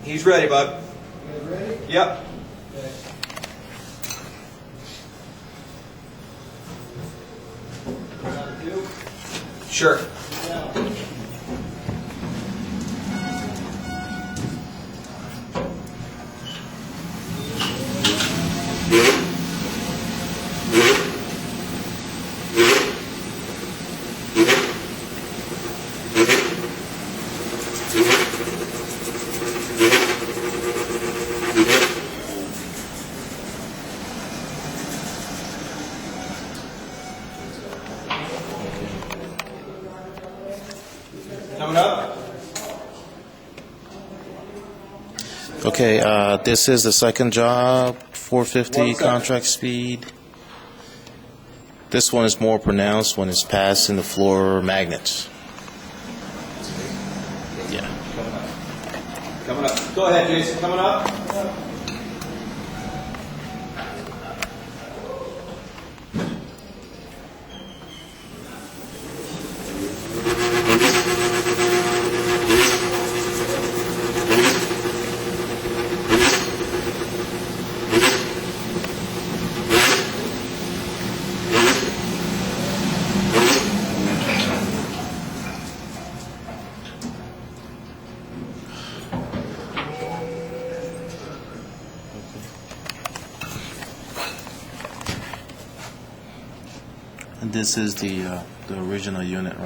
He's ready, bud. You guys ready? Yep. Okay. Round two. Sure. Down. Coming up. Okay, this is the second job, 450 1 second. contract speed. This one is more pronounced when it's passing the floor magnets. Yeah. Coming up. Go ahead, Jason. Coming up. And this is the original unit, right?